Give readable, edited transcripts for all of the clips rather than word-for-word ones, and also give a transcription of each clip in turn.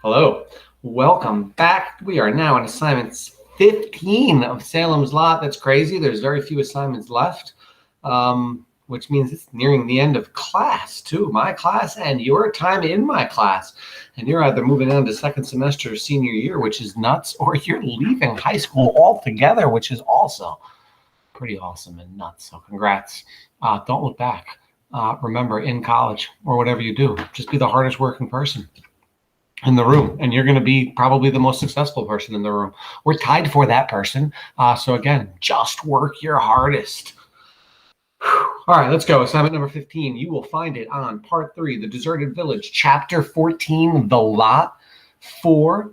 Hello, welcome back. We are now on assignment 15 of Salem's Lot. That's crazy. There's very few assignments left, which means it's nearing the end of class, too. My class and your time in my class. And you're either moving on to second semester or senior year, which is nuts, or you're leaving high school altogether, which is also pretty awesome and nuts. So congrats. Don't look back. Remember, in college or whatever you do, just be the hardest working person in the room, and you're going to be probably the most successful person in the room. We're tied for that person. So again, just work your hardest. All right, let's go. Assignment number 15. You will find it on part 3, The Deserted Village, chapter 14, The Lot, 4,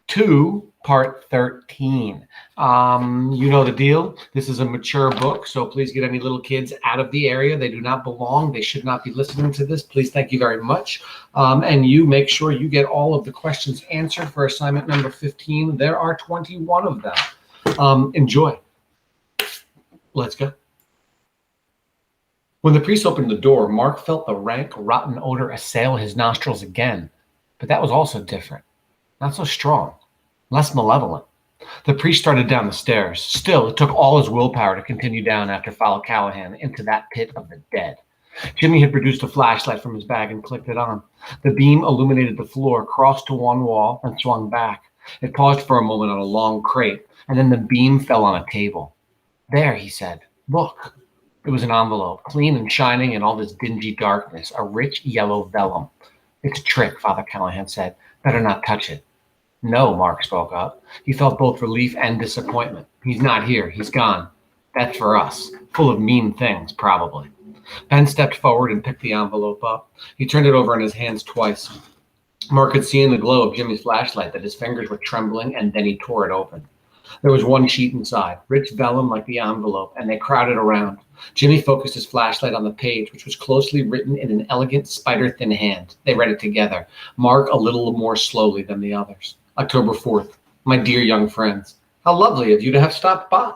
2, part 13. You know the deal. This is a mature book, so please get any little kids out of the area. They do not belong. They should not be listening to this. Please, thank you very much. And you make sure you get all of the questions answered for assignment number 15. There are 21 of them. Enjoy. Let's go. When the priest opened the door, Mark felt the rank, rotten odor assail his nostrils again. But that was also different. Not so strong. Less malevolent. The priest started down the stairs. Still, it took all his willpower to continue down after Father Callahan into that pit of the dead. Jimmy had produced a flashlight from his bag and clicked it on. The beam illuminated the floor, crossed to one wall, and swung back. It paused for a moment on a long crate, and then the beam fell on a table. There, he said. Look. It was an envelope, clean and shining in all this dingy darkness, a rich yellow vellum. It's a trick, Father Callahan said. Better not touch it. No, Mark spoke up. He felt both relief and disappointment. He's not here. He's gone. That's for us. Full of mean things, probably. Ben stepped forward and picked the envelope up. He turned it over in his hands twice. Mark could see in the glow of Jimmy's flashlight that his fingers were trembling, and then he tore it open. There was one sheet inside, rich vellum like the envelope, and they crowded around. Jimmy focused his flashlight on the page, which was closely written in an elegant, spider-thin hand. They read it together, Mark a little more slowly than the others. October 4th. My dear young friends, how lovely of you to have stopped by.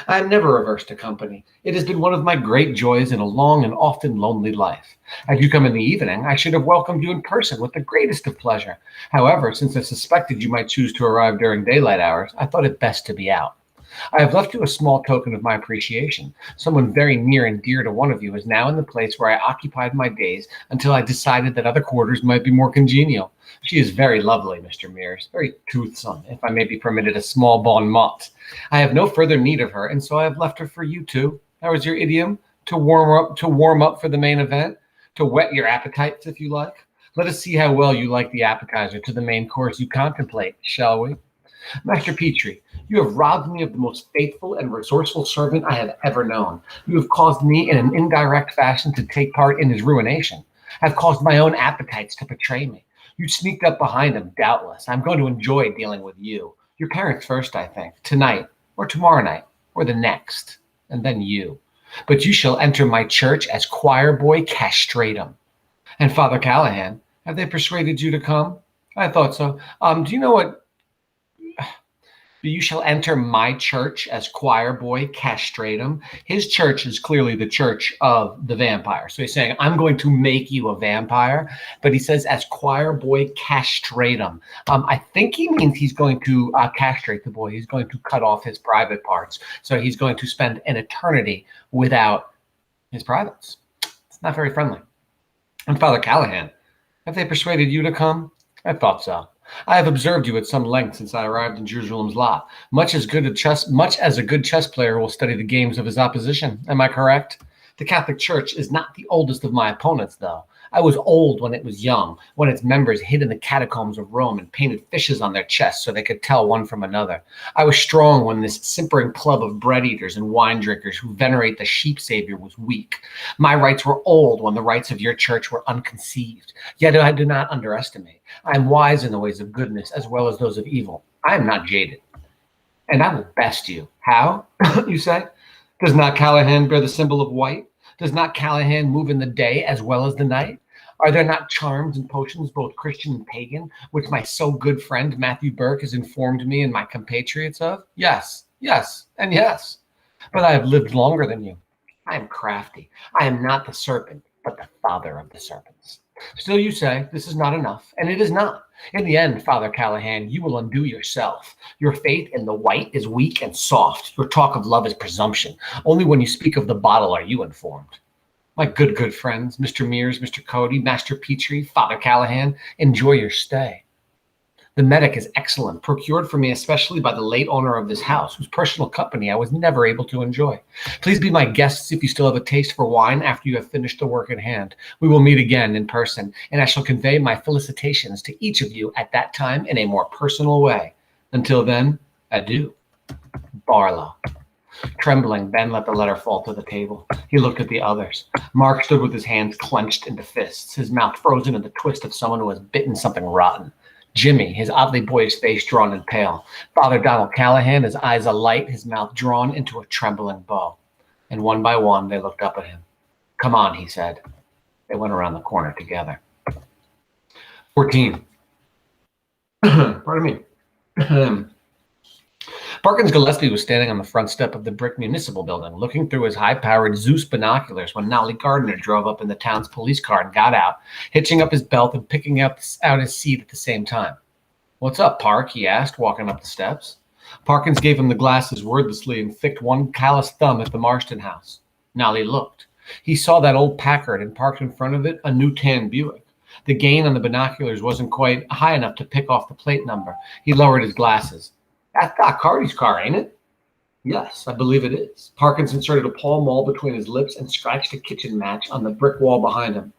I am never averse to company. It has been one of my great joys in a long and often lonely life. Had you come in the evening, I should have welcomed you in person with the greatest of pleasure. However, since I suspected you might choose to arrive during daylight hours, I thought it best to be out. I have left you a small token of my appreciation. Someone very near and dear to one of you is now in the place where I occupied my days until I decided that other quarters might be more congenial. She is very lovely, Mr. Mears, very toothsome, if I may be permitted a small bon mot. I have no further need of her, and so I have left her for you two. How is your idiom? To warm up for the main event? To whet your appetites, if you like? Let us see how well you like the appetizer to the main course you contemplate, shall we? Master Petrie, you have robbed me of the most faithful and resourceful servant I have ever known. You have caused me in an indirect fashion to take part in his ruination. I have caused my own appetites to betray me. You sneaked up behind him, doubtless. I'm going to enjoy dealing with you. Your parents first, I think, tonight, or tomorrow night, or the next, and then you. But you shall enter my church as choir boy castratum. And Father Callahan, have they persuaded you to come? I thought so. Do you know what? You shall enter my church as choir boy castratum. His church is clearly the church of the vampire. So he's saying, I'm going to make you a vampire. But he says as choir boy castratum. I think he means he's going to castrate the boy. He's going to cut off his private parts. So he's going to spend an eternity without his privates. It's not very friendly. And Father Callahan, have they persuaded you to come? I thought so. I have observed you at some length since I arrived in Jerusalem's lot. Much as a good chess player will study the games of his opposition. Am I correct? The Catholic Church is not the oldest of my opponents, though. I was old when it was young, when its members hid in the catacombs of Rome and painted fishes on their chests so they could tell one from another. I was strong when this simpering club of bread-eaters and wine-drinkers who venerate the sheep savior was weak. My rights were old when the rights of your church were unconceived. Yet I do not underestimate. I am wise in the ways of goodness as well as those of evil. I am not jaded. And I will best you. How, you say? Does not Callahan bear the symbol of white? Does not Callahan move in the day as well as the night? Are there not charms and potions, both Christian and pagan, which my so good friend Matthew Burke has informed me and my compatriots of? Yes, and yes. But I have lived longer than you. I am crafty. I am not the serpent, but the father of the serpents. Still you say, this is not enough, and it is not. In the end, Father Callahan, you will undo yourself. Your faith in the white is weak and soft. Your talk of love is presumption. Only when you speak of the bottle are you informed. My good friends, Mr. Mears, Mr. Cody, Master Petrie, Father Callahan, enjoy your stay. The medic is excellent, procured for me especially by the late owner of this house, whose personal company I was never able to enjoy. Please be my guests if you still have a taste for wine after you have finished the work at hand. We will meet again in person, and I shall convey my felicitations to each of you at that time in a more personal way. Until then, adieu. Barlow. Trembling, Ben let the letter fall to the table. He looked at the others. Mark stood with his hands clenched into fists, his mouth frozen in the twist of someone who has bitten something rotten. Jimmy, his oddly boyish face drawn and pale. Father Donald Callahan, his eyes alight, his mouth drawn into a trembling bow. And one by one, they looked up at him. Come on, he said. They went around the corner together. 14. Pardon me. Parkins Gillespie was standing on the front step of the brick municipal building, looking through his high-powered Zeus binoculars when Nolly Gardner drove up in the town's police car and got out, hitching up his belt and picking out his seat at the same time. What's up, Park? He asked, walking up the steps. Parkins gave him the glasses wordlessly and flicked one callous thumb at the Marston house. Nolly looked. He saw that old Packard and parked in front of it a new tan Buick. The gain on the binoculars wasn't quite high enough to pick off the plate number. He lowered his glasses. That's Doc Carty's car, ain't it? Yes, I believe it is. Parkins inserted a Pall Mall between his lips and scratched a kitchen match on the brick wall behind him.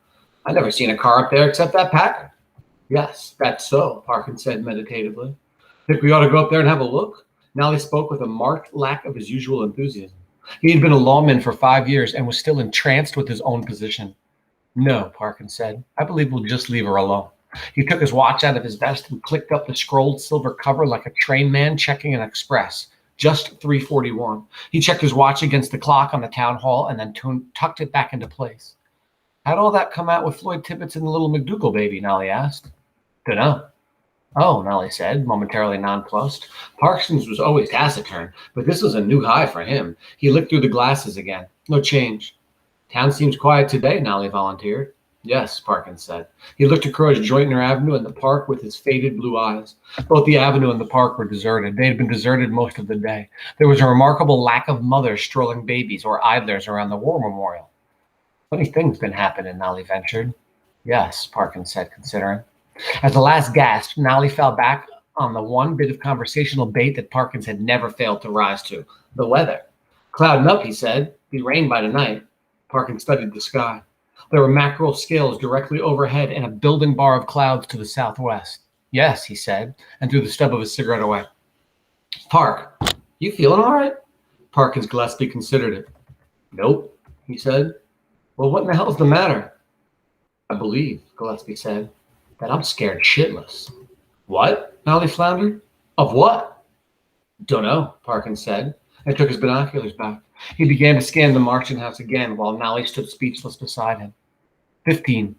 I've never seen a car up there except that Packard. Yes, that's so, Parkins said meditatively. Think we ought to go up there and have a look? Nolly spoke with a marked lack of his usual enthusiasm. He had been a lawman for 5 years and was still entranced with his own position. No, Parkins said. I believe we'll just leave her alone. He took his watch out of his vest and clicked up the scrolled silver cover like a train man checking an express. Just 3:41. He checked his watch against the clock on the town hall and then tucked it back into place. How'd all that come out with Floyd Tibbetts and the little McDougal baby? Nolly asked. Dunno. Oh, Nolly said, momentarily nonplussed. Parkins was always taciturn, but this was a new high for him. He looked through the glasses again. No change. Town seems quiet today, Nolly volunteered. Yes, Parkins said. He looked across Joyner Avenue and the park with his faded blue eyes. Both the avenue and the park were deserted. They had been deserted most of the day. There was a remarkable lack of mothers strolling babies or idlers around the war memorial. Funny things been happening, Nolly ventured. Yes, Parkins said, considering. As the last gasp, Nolly fell back on the one bit of conversational bait that Parkins had never failed to rise to, the weather. Clouding up, he said. Be rain by tonight. Parkins studied the sky. There were mackerel scales directly overhead and a building bar of clouds to the southwest. Yes, he said, and threw the stub of his cigarette away. Park, you feeling all right? Parkins Gillespie considered it. Nope, he said. Well, what in the hell's the matter? I believe, Gillespie said, that I'm scared shitless. What? Nolly floundered. Of what? Dunno, Parkins said, and took his binoculars back. He began to scan the Marston house again while Nolly stood speechless beside him. 15.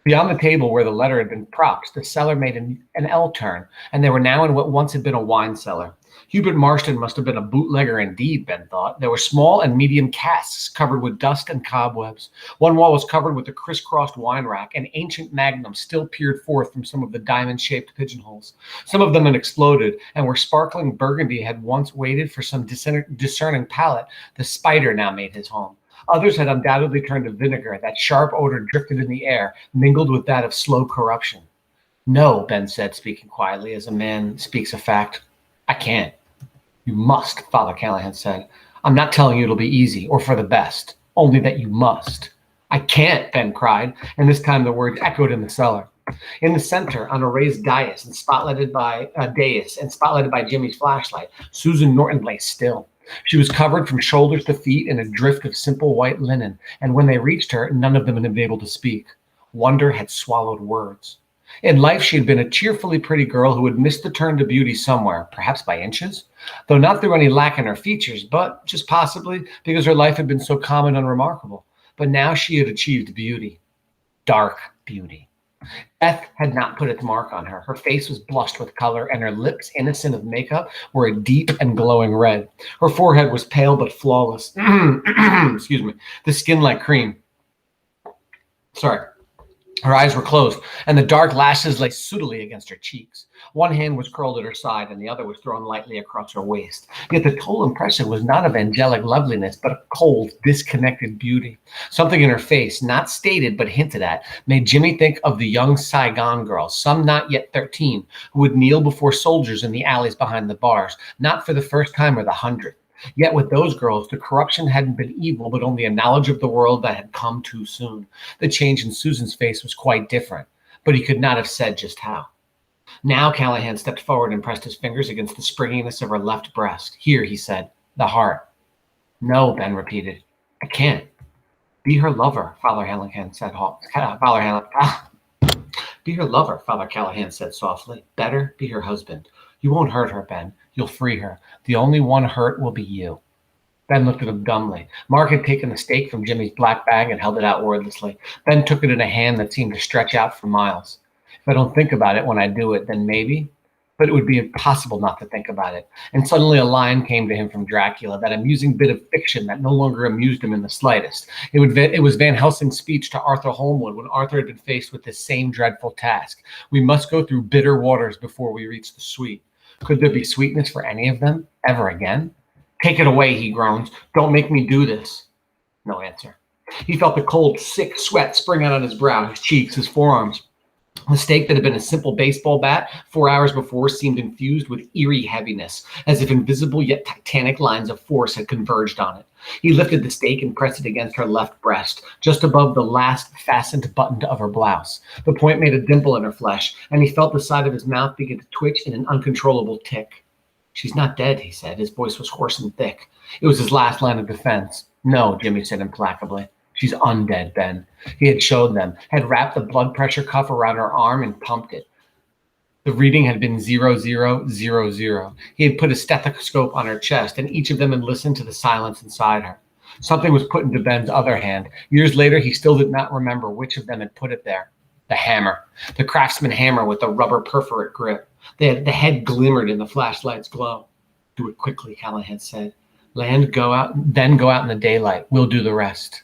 Beyond the table where the letter had been propped, the cellar made an L turn, and they were now in what once had been a wine cellar. Hubert Marston must have been a bootlegger indeed, Ben thought. There were small and medium casks covered with dust and cobwebs. One wall was covered with a crisscrossed wine rack, and ancient magnums still peered forth from some of the diamond-shaped pigeonholes. Some of them had exploded, and where sparkling burgundy had once waited for some discerning palate, the spider now made his home. Others had undoubtedly turned to vinegar. That sharp odor drifted in the air, mingled with that of slow corruption. No, Ben said, speaking quietly as a man speaks a fact. I can't. You must, Father Callahan said. I'm not telling you it'll be easy or for the best, only that you must. I can't, Ben cried, and this time the words echoed in the cellar. In the center, on a raised dais and spotlighted by Jimmy's flashlight, Susan Norton lay still. She was covered from shoulders to feet in a drift of simple white linen, and when they reached her, none of them had been able to speak. Wonder had swallowed words. In life, she had been a cheerfully pretty girl who had missed the turn to beauty somewhere, perhaps by inches, though not through any lack in her features, but just possibly because her life had been so common and unremarkable. But now she had achieved beauty. Dark beauty. Death had not put its mark on her. Her face was blushed with color, and her lips, innocent of makeup, were a deep and glowing red. Her forehead was pale but flawless. Excuse me. The skin like cream. Sorry. Her eyes were closed, and the dark lashes lay sootily against her cheeks. One hand was curled at her side, and the other was thrown lightly across her waist. Yet the total impression was not of angelic loveliness, but of cold, disconnected beauty. Something in her face, not stated but hinted at, made Jimmy think of the young Saigon girls, some not yet 13, who would kneel before soldiers in the alleys behind the bars, not for the first time or the hundredth. Yet with those girls, the corruption hadn't been evil, but only a knowledge of the world that had come too soon. The change in Susan's face was quite different, but he could not have said just how. Now Callahan stepped forward and pressed his fingers against the springiness of her left breast. Here, he said, the heart. No, Ben repeated. I can't. Be her lover, Father Callahan said. Be her lover, Father Callahan said softly. Better, be her husband. You won't hurt her, Ben. You'll free her. The only one hurt will be you. Ben looked at him dumbly. Mark had taken the stake from Jimmy's black bag and held it out wordlessly. Ben took it in a hand that seemed to stretch out for miles. If I don't think about it when I do it, then maybe. But it would be impossible not to think about it. And suddenly a line came to him from Dracula, that amusing bit of fiction that no longer amused him in the slightest. It was Van Helsing's speech to Arthur Holmwood when Arthur had been faced with this same dreadful task. We must go through bitter waters before we reach the sweet. Could there be sweetness for any of them, ever again? Take it away, he groans. Don't make me do this. No answer. He felt the cold, sick sweat spring out on his brow, his cheeks, his forearms. The stake that had been a simple baseball bat 4 hours before seemed infused with eerie heaviness, as if invisible yet titanic lines of force had converged on it. He lifted the stake and pressed it against her left breast, just above the last fastened button of her blouse. The point made a dimple in her flesh, and he felt the side of his mouth begin to twitch in an uncontrollable tick. She's not dead, he said. His voice was hoarse and thick. It was his last line of defense. No, Jimmy said implacably. She's undead, Ben. He had showed them, had wrapped the blood pressure cuff around her arm and pumped it. The reading had been 0000. He had put a stethoscope on her chest, and each of them had listened to the silence inside her. Something was put into Ben's other hand. Years later, he still did not remember which of them had put it there. The hammer. The craftsman hammer with the rubber perforate grip. The head glimmered in the flashlight's glow. Do it quickly, Callahan said. Then go out in the daylight. We'll do the rest.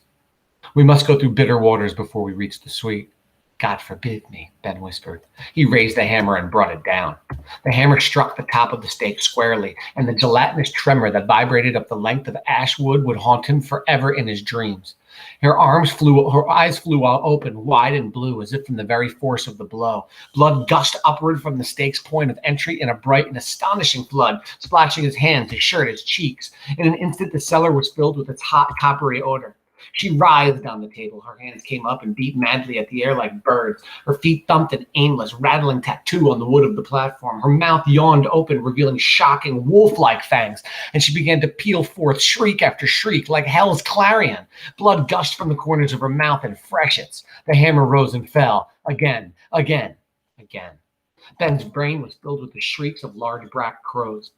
We must go through bitter waters before we reach the sweet. God forbid me, Ben whispered. He raised the hammer and brought it down. The hammer struck the top of the stake squarely, and the gelatinous tremor that vibrated up the length of ash wood would haunt him forever in his dreams. Her eyes flew open, wide and blue, as if from the very force of the blow. Blood gushed upward from the stake's point of entry in a bright and astonishing flood, splashing his hands, his shirt, his cheeks. In an instant, the cellar was filled with its hot, coppery odor. She writhed on the table. Her hands came up and beat madly at the air like birds. Her feet thumped an aimless, rattling tattoo on the wood of the platform. Her mouth yawned open, revealing shocking, wolf-like fangs, and she began to peal forth shriek after shriek like hell's clarion. Blood gushed from the corners of her mouth in freshets. The hammer rose and fell. Again. Ben's brain was filled with the shrieks of large black crows.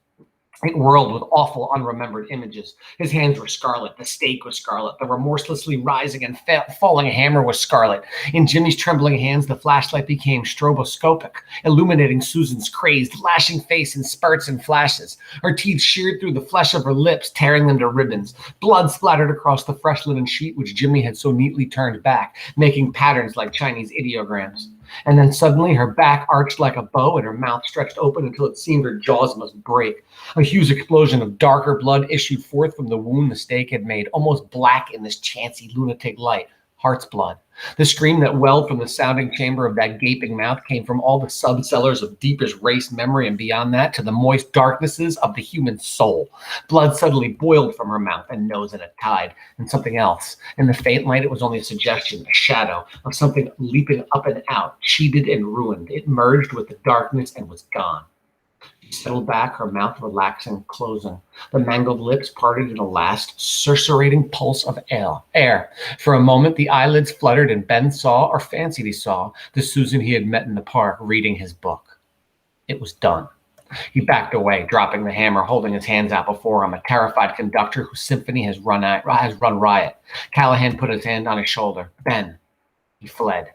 It whirled with awful, unremembered images. His hands were scarlet. The stake was scarlet. The remorselessly rising and falling hammer was scarlet. In Jimmy's trembling hands, the flashlight became stroboscopic, illuminating Susan's crazed, lashing face in spurts and flashes. Her teeth sheared through the flesh of her lips, tearing them to ribbons. Blood splattered across the fresh linen sheet which Jimmy had so neatly turned back, making patterns like Chinese ideograms. And then suddenly her back arched like a bow and her mouth stretched open until it seemed her jaws must break. A huge explosion of darker blood issued forth from the wound the stake had made, almost black in this chancy lunatic light. Heart's blood. The scream that welled from the sounding chamber of that gaping mouth came from all the subcellars of deepest race memory, and beyond that to the moist darknesses of the human soul. Blood suddenly boiled from her mouth and nose in a tide, and something else. In the faint light, it was only a suggestion, a shadow of something leaping up and out, cheated and ruined. It merged with the darkness and was gone. She settled back, her mouth relaxing, closing. The mangled lips parted in a last, susurrating pulse of air. For a moment, the eyelids fluttered, and Ben saw, or fancied he saw, the Susan he had met in the park reading his book. It was done. He backed away, dropping the hammer, holding his hands out before him, a terrified conductor whose symphony has run riot. Callahan put his hand on his shoulder. Ben. He fled.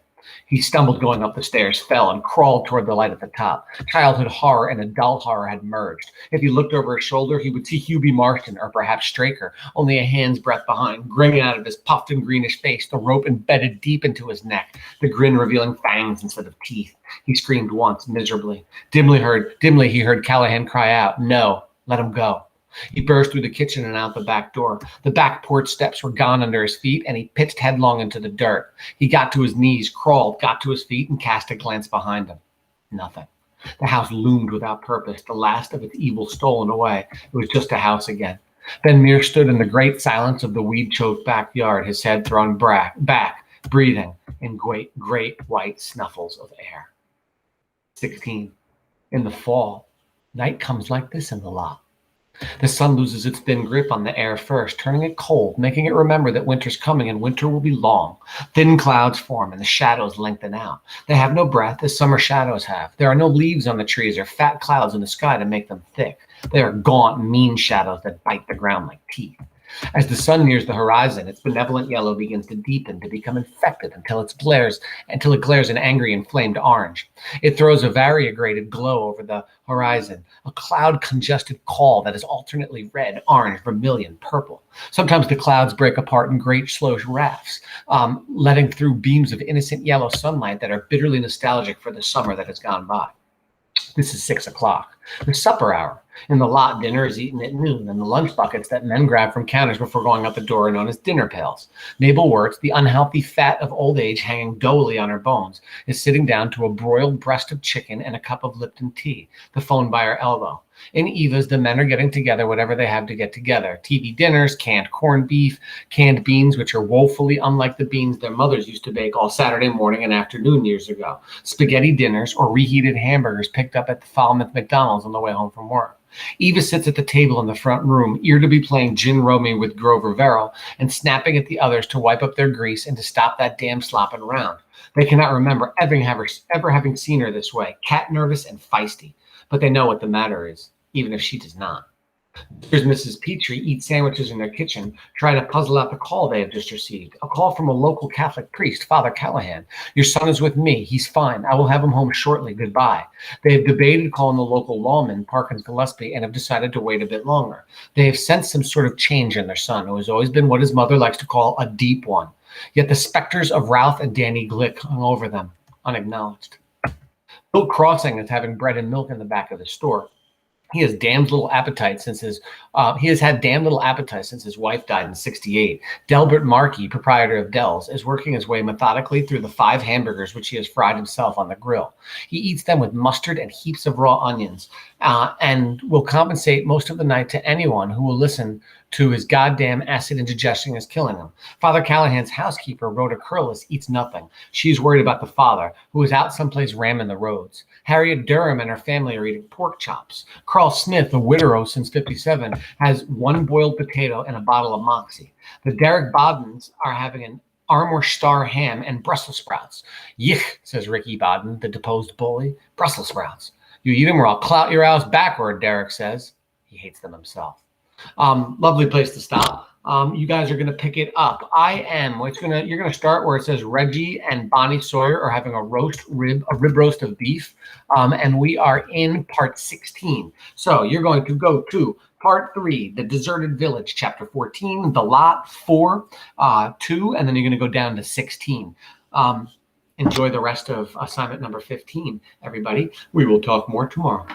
He stumbled going up the stairs, fell, and crawled toward the light at the top. Childhood horror and adult horror had merged. If he looked over his shoulder, he would see Hubie Marston, or perhaps Straker, only a hand's breadth behind, grinning out of his puffed and greenish face, the rope embedded deep into his neck, the grin revealing fangs instead of teeth. He screamed once, miserably. Dimly he heard Callahan cry out, "No, let him go." He burst through the kitchen and out the back door. The back porch steps were gone under his feet, and he pitched headlong into the dirt. He got to his knees, crawled, got to his feet, and cast a glance behind him. Nothing. The house loomed without purpose, the last of its evil stolen away. It was just a house again. Ben Meir stood in the great silence of the weed-choked backyard, his head thrown back, breathing in great white snuffles of air. 16. In the fall, night comes like this in the lot. The sun loses its thin grip on the air first, turning it cold, making it remember that winter's coming and winter will be long. Thin clouds form and the shadows lengthen out. They have no breath as summer shadows have. There are no leaves on the trees or fat clouds in the sky to make them thick. They are gaunt, mean shadows that bite the ground like teeth. As the sun nears the horizon, its benevolent yellow begins to deepen, to become infected until it glares an angry, inflamed orange. It throws a variegated glow over the horizon, a cloud-congested call that is alternately red, orange, vermilion, purple. Sometimes the clouds break apart in great slow rafts, letting through beams of innocent yellow sunlight that are bitterly nostalgic for the summer that has gone by. This is 6 o'clock, the supper hour. In the lot, dinner is eaten at noon, and the lunch buckets that men grab from counters before going out the door are known as dinner pails. Mabel Wirtz, the unhealthy fat of old age hanging doughy on her bones, is sitting down to a broiled breast of chicken and a cup of Lipton tea, the phone by her elbow. In Eva's, the men are getting together whatever they have to get together. TV dinners, canned corned beef, canned beans, which are woefully unlike the beans their mothers used to bake all Saturday morning and afternoon years ago. Spaghetti dinners or reheated hamburgers picked up at the Falmouth McDonald's on the way home from work. Eva sits at the table in the front room, irritably playing gin rummy with Grover Verrill and snapping at the others to wipe up their grease and to stop that damn slopping around. They cannot remember ever having seen her this way, cat nervous and feisty, but they know what the matter is, even if she does not. Here's Mrs. Petrie eat sandwiches in their kitchen, trying to puzzle out the call they have just received. A call from a local Catholic priest, Father Callahan. "Your son is with me. He's fine. I will have him home shortly. Goodbye." They have debated calling the local lawman, Parkins Gillespie, and have decided to wait a bit longer. They have sensed some sort of change in their son, who has always been what his mother likes to call a deep one. Yet the specters of Ralph and Danny Glick hung over them, unacknowledged. Bill Crossing is having bread and milk in the back of the store. He has had damn little appetite since his wife died in '68. Delbert Markey, proprietor of Dell's, is working his way methodically through the 5 hamburgers which he has fried himself on the grill. He eats them with mustard and heaps of raw onions, and will compensate most of the night to anyone who will listen to his goddamn acid indigestion is killing him. Father Callahan's housekeeper, Rhoda Curlis, eats nothing. She's worried about the father, who is out someplace ramming the roads. Harriet Durham and her family are eating pork chops. Carl Smith, a widower since '57, has 1 boiled potato and a bottle of Moxie. The Derek Bodens are having an Armour Star ham and Brussels sprouts. "Yich," says Ricky Bodden, the deposed bully. "Brussels sprouts. You eat them or I'll clout your ass backward," Derek says. He hates them himself. Lovely place to stop. You guys are going to pick it up. You're going to start where it says Reggie and Bonnie Sawyer are having a rib roast of beef. And we are in part 16. So you're going to go to part 3, The Deserted Village, chapter 14, The Lot 4, 2, and then you're going to go down to 16. Enjoy the rest of assignment number 15, everybody. We will talk more tomorrow.